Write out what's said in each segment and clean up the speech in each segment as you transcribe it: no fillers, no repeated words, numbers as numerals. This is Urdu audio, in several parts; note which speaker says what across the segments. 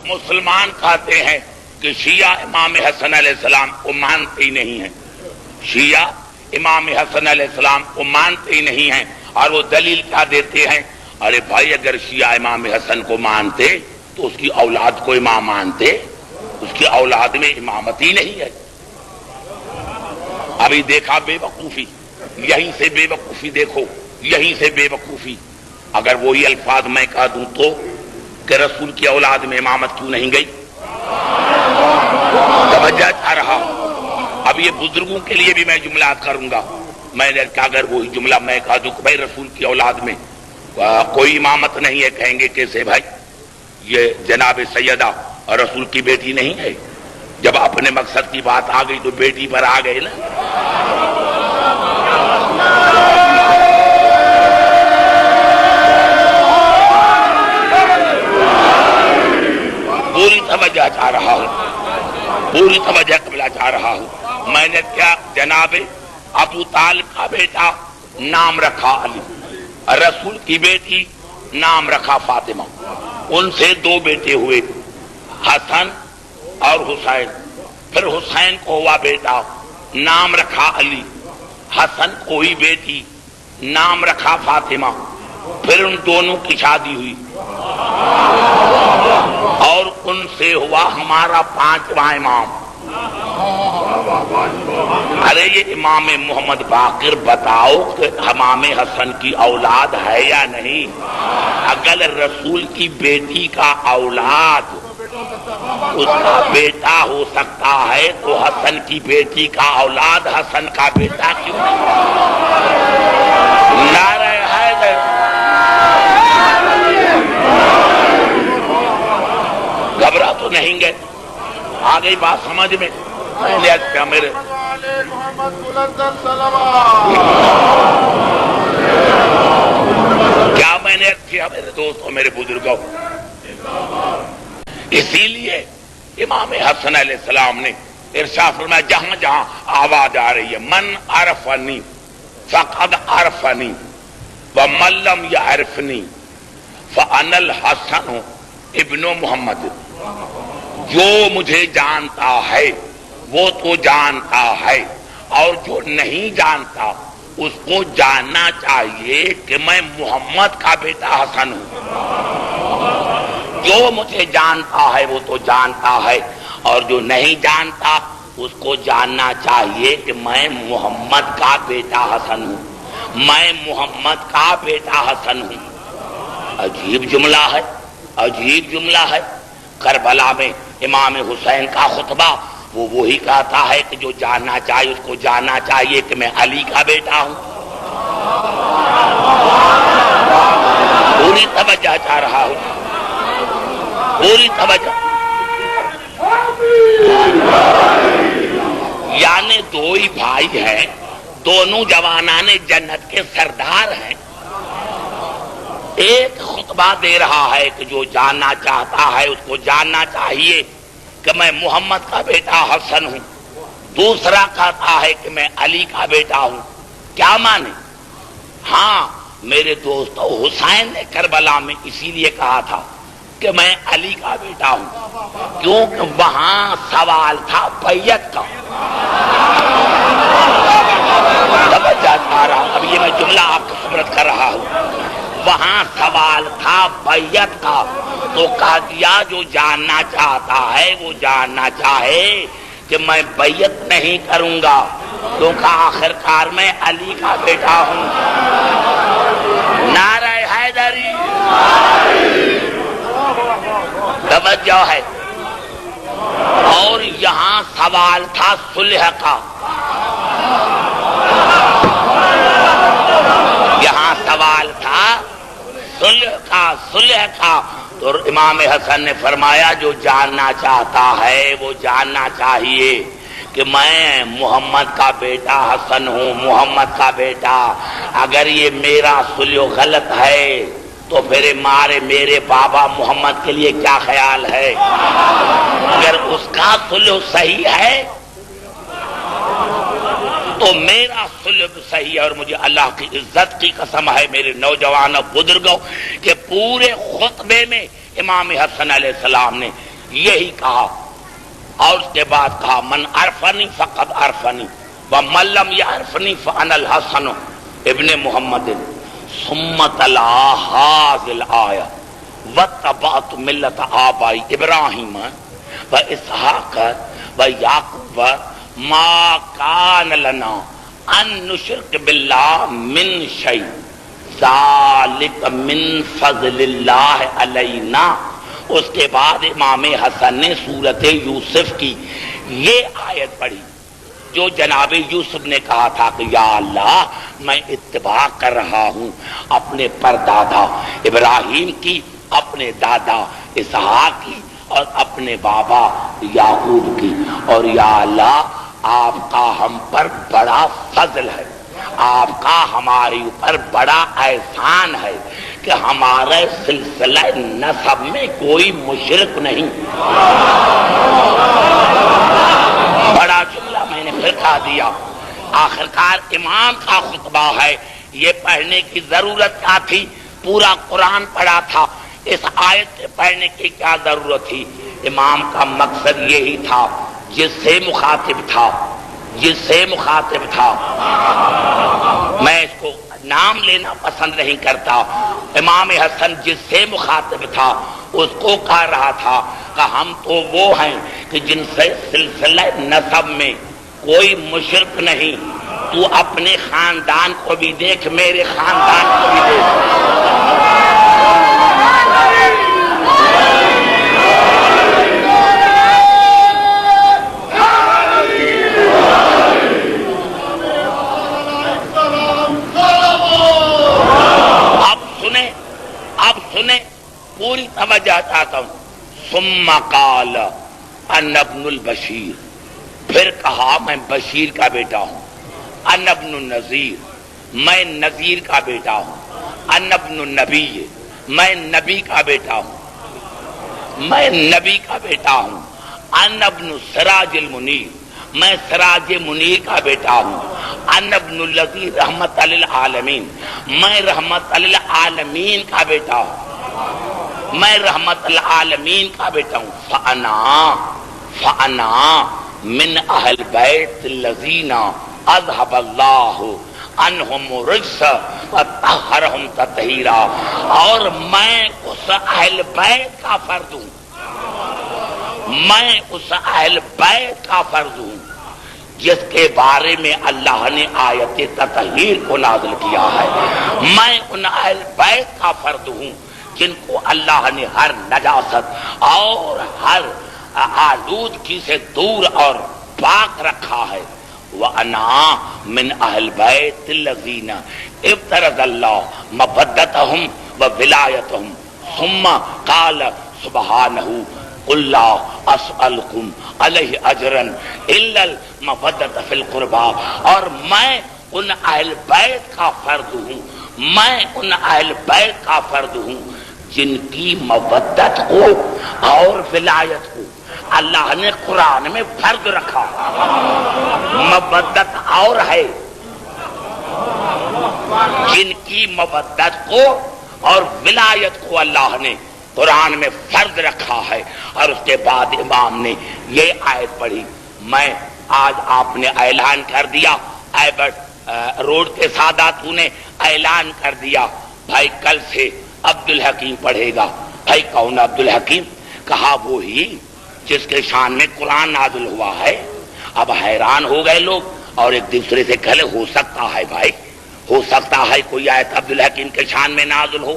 Speaker 1: مسلمان کہتے ہیں کہ شیعہ امام حسن علیہ السلام کو مانتے ہی نہیں ہیں، شیعہ امام حسن علیہ السلام کو مانتے ہی نہیں ہیں، اور وہ دلیل کیا دیتے ہیں؟ ارے بھائی اگر شیعہ امام حسن کو مانتے تو اس کی اولاد کو امام مانتے، اس کی اولاد میں امامت ہی نہیں ہے۔ ابھی دیکھا بے وقوفی، یہیں سے بے وقوفی دیکھو، یہیں سے بے وقوفی۔ اگر وہی الفاظ میں کہہ دوں تو کہ رسول کی اولاد میں امامت کیوں نہیں گئی؟ توجہ آ رہا۔ اب یہ بزرگوں کے لیے بھی میں جملات کروں گا، میں نے کہا اگر وہی جملہ میں کہا دوں کہ بھائی رسول کی اولاد میں کوئی امامت نہیں ہے، کہیں گے کیسے بھائی؟ یہ جناب سیدہ اور رسول کی بیٹی نہیں ہے؟ جب اپنے مقصد کی بات آ گئی تو بیٹی پر آ گئے نا۔ پوری توجہ چاہ رہا ہوں، پوری توجہ قبلہ چاہ رہا ہوں۔ میں نے کیا جناب ابو طالب کا بیٹا نام رکھا علی، رسول کی بیٹی نام رکھا فاطمہ، ان سے دو بیٹے ہوئے حسن اور حسین، پھر حسین کو ہوا بیٹا نام رکھا علی، حسن کو ہی بیٹی نام رکھا فاطمہ، پھر ان دونوں کی شادی ہوئی اور ان سے ہوا ہمارا پانچواں امام۔ ارے یہ امام محمد باقر بتاؤ کہ امام حسن کی اولاد ہے یا نہیں؟ اگر رسول کی بیٹی کا اولاد اس کا بیٹا ہو سکتا ہے تو حسن کی بیٹی کا اولاد حسن کا بیٹا کیوں نہیں؟ نعرہ حیدر، گھبرا تو نہیں گئے؟ آ گئی بات سمجھ میں؟ کیا میرے کیا میں نے کیا میرے دوستوں، میرے بزرگوں؟ اسی لیے امام حسن علیہ السلام نے ارشاد فرمایا جہاں جہاں آواز آ رہی ہے من عرفنی فقد عرفنی ومن لم یعرفنی فانا الحسن ابن محمد، جو مجھے جانتا ہے وہ تو جانتا ہے، اور جو نہیں جانتا اس کو جاننا چاہیے کہ میں محمد کا بیٹا حسن ہوں۔ جو مجھے جانتا ہے وہ تو جانتا ہے، اور جو نہیں جانتا اس کو جاننا چاہیے کہ میں محمد کا بیٹا حسن ہوں، میں محمد کا بیٹا حسن ہوں۔ عجیب جملہ ہے، عجیب جملہ ہے۔ کربلا میں امام حسین کا خطبہ وہ وہی کہتا ہے کہ جو جاننا چاہیے اس کو جاننا چاہیے کہ میں علی کا بیٹا ہوں۔ پوری توجہ چاہ رہا ہوں، پوری توجہ۔ یعنی دو ہی بھائی ہیں، دونوں جوانان جنت کے سردار ہیں، ایک خطبہ دے رہا ہے کہ جو جاننا چاہتا ہے اس کو جاننا چاہیے کہ میں محمد کا بیٹا حسن ہوں، دوسرا کہتا ہے کہ میں علی کا بیٹا ہوں۔ کیا مانے؟ ہاں میرے دوستو، حسین نے کربلا میں اسی لیے کہا تھا کہ میں علی کا بیٹا ہوں کیونکہ وہاں سوال تھا بیعت کا۔ اب یہ میں جملہ آپ کو خبرت کر رہا ہوں، وہاں سوال تھا بیعت کا، تو کہا دیا جو جاننا چاہتا ہے وہ جاننا چاہے کہ میں بیعت نہیں کروں گا کیونکہ آخرکار میں علی کا بیٹا ہوں۔ نعرہ حیدری، توجہ ہے۔ اور یہاں سوال تھا صلح کا، یہاں سوال تھا صلح کا، تو امام حسن نے فرمایا جو جاننا چاہتا ہے وہ جاننا چاہیے کہ میں محمد کا بیٹا حسن ہوں، محمد کا بیٹا۔ اگر یہ میرا صلح غلط ہے تو پھر میرے بابا محمد کے لیے کیا خیال ہے؟ اگر اس کا صلح صحیح ہے تو میرا صلح صحیح ہے۔ اور مجھے اللہ کی عزت کی قسم ہے میرے نوجوان بزرگوں کہ پورے خطبے میں امام حسن علیہ السلام نے یہی کہا، اور اس کے بعد کہا من عرفنی فقد عرفنی ومن لم یعرفنی فانا الحسن ابن محمد ثم تلا هذه الآیہ واتبعت ملت آبائی ابراہیم واسحاق ویعقوب ما کان لنا ان نشرک باللہ من شیء ذالک من فضل اللہ علینا۔ اس کے بعد امام حسن نے سورۃ یوسف کی یہ آیت پڑھی جو جناب یوسف نے کہا تھا کہ یا اللہ میں اتباع کر رہا ہوں اپنے پردادا ابراہیم کی، اپنے دادا اسحاق کی، اور اپنے بابا یعقوب کی، اور یا اللہ آپ کا ہم پر بڑا فضل ہے، آپ کا ہمارے اوپر بڑا احسان ہے کہ ہمارے سلسلہ نسب میں کوئی مشرک نہیں۔ بڑا جملہ میں نے پھر کہا دیا۔ آخرکار امام کا خطبہ ہے، یہ پڑھنے کی ضرورت کیا تھی؟ پورا قرآن پڑھا تھا، اس آیت سے پڑھنے کی کیا ضرورت تھی؟ امام کا مقصد یہی تھا، جس سے مخاطب تھا میں اس کو نام لینا پسند نہیں کرتا، امام حسن جس سے مخاطب تھا اس کو کہہ رہا تھا کہ ہم تو وہ ہیں کہ جن سے سلسلہ نسب میں کوئی مشرک نہیں، تو اپنے خاندان کو بھی دیکھ، میرے خاندان کو بھی دیکھ۔ اب سنیں پوری توجہ چاہتا ہوں۔ ثم قال انا ابن البشیر، پھر کہا میں بشیر کا بیٹا ہوں، انا ابن النذیر، میں نذیر کا بیٹا ہوں، انا ابن النبی، میں نبی کا بیٹا ہوں، میں نبی کا بیٹا ہوں، انا ابن سراج المنیر، میں سراج منیر کا بیٹا ہوں، انا ابن الذی رحمت للعالمین، میں رحمت للعالمین کا بیٹا ہوں، میں رحمت العالمین کا بیٹا ہوں۔ فانا من اہل بیت الذین اذهب اللہ عنہم الرجس وطہرہم تطہیرا، اور میں اس اہل بیت کا فرد ہوں، میں اس اہل بیت کا فرد ہوں جس کے بارے میں اللہ نے آیت تطہیر کو نازل کیا ہے۔ میں ان اہل بیت کا فرد ہوں جن کو اللہ نے ہر نجاست اور ہر آلودگی سے دور اور پاک رکھا ہے۔ وَأَنَا مِنْ أَهْلِ بَيْتِ الَّذِينَ ابْتَرَضَ اللَّهُ مَوَدَّتَهُمْ وَوِلَایَتَهُمْ ثُمَّ قَالَ سُبْحَانَهُ قُلْ لَا أَسْأَلُكُمْ عَلَيْهِ أَجْرًا إِلَّا الْمَوَدَّةَ فِي الْقُرْبَى، اور میں ان اہل بیت کا فرد ہوں، میں ان اہل بیت کا فرد ہوں جن کی مودت کو اور ولایت کو اللہ نے قرآن میں فرض رکھا۔ مودت اور ہے، جن کی مودت کو اور ولایت کو اللہ نے قرآن میں فرض رکھا ہے۔ اور اس کے بعد امام نے یہ آیت پڑھی۔ میں آج آپ نے اعلان کر دیا، ایبٹ روڈ کے ساداتوں نے اعلان کر دیا، بھائی کل سے عبد الحکیم پڑھے گا۔ بھائی کون عبد الحکیم؟ کہا وہی جس کے شان میں قرآن نازل ہوا ہے۔ اب حیران ہو گئے لوگ اور ایک دوسرے سے کہے ہو سکتا ہے بھائی، ہو سکتا ہے کوئی آیت عبد الحکیم کے شان میں نازل ہو۔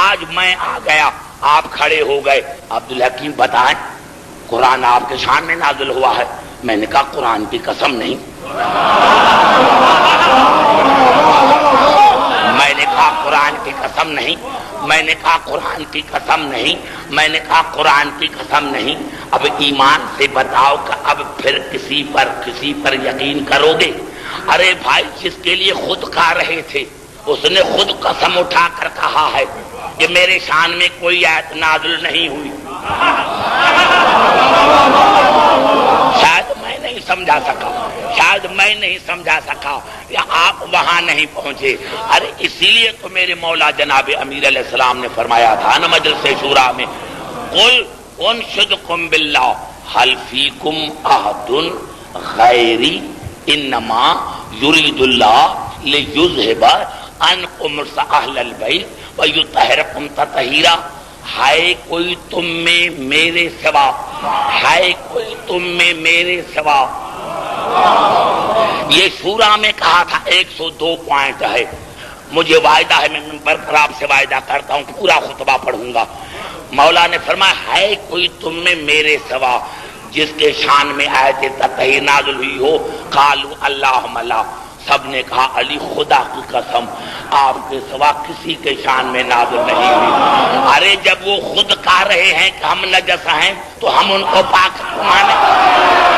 Speaker 1: آج میں آ گیا، آپ کھڑے ہو گئے، عبد الحکیم بتائیں قرآن آپ کے شان میں نازل ہوا ہے؟ میں نے کہا قرآن کی قسم نہیں، میں نے کہا قرآن کی قسم نہیں، میں نے کہا قرآن کی قسم نہیں، میں نے کہا قرآن کی قسم نہیں۔ اب ایمان سے بتاؤ کہ اب پھر کسی پر یقین کرو گے؟ ارے بھائی جس کے لیے خود کہہ رہے تھے اس نے خود قسم اٹھا کر کہا ہے کہ میرے شان میں کوئی آیت نازل نہیں ہوئی۔ شاید میں نہیں سمجھا سکا، شاید میں نہیں سمجھا سکا یا آپ وہاں نہیں پہنچے۔ ارے اسی لیے تو میرے مولا جناب امیر علیہ السلام نے فرمایا تھا نا مجلس شورا میں، قل انشدکم باللہ حل فیکم احد غیری انما یرید اللہ لیذہب عنکم اہل البیت ویطہرکم تطہیرا. ہے کوئی تم میں میرے سوا، ہے کوئی تم میں میرے سوا. یہ شورا میں کہا تھا. 102 پوائنٹ ہے. مجھے وعدہ ہے، میں منبر پر آپ سے وعدہ کرتا ہوں پورا خطبہ پڑھوں گا. مولا نے فرمایا ہے کوئی تم میں میرے سوا جس کے شان میں آیت تطہیر نازل ہوئی ہو. قالوا اللہم لا. سب نے کہا علی خدا کی قسم آپ کے سوا کسی کے شان میں نازل نہیں ہوئی. ارے جب وہ خود کہہ رہے ہیں کہ ہم نجس ہیں تو ہم ان کو پاک مانیں.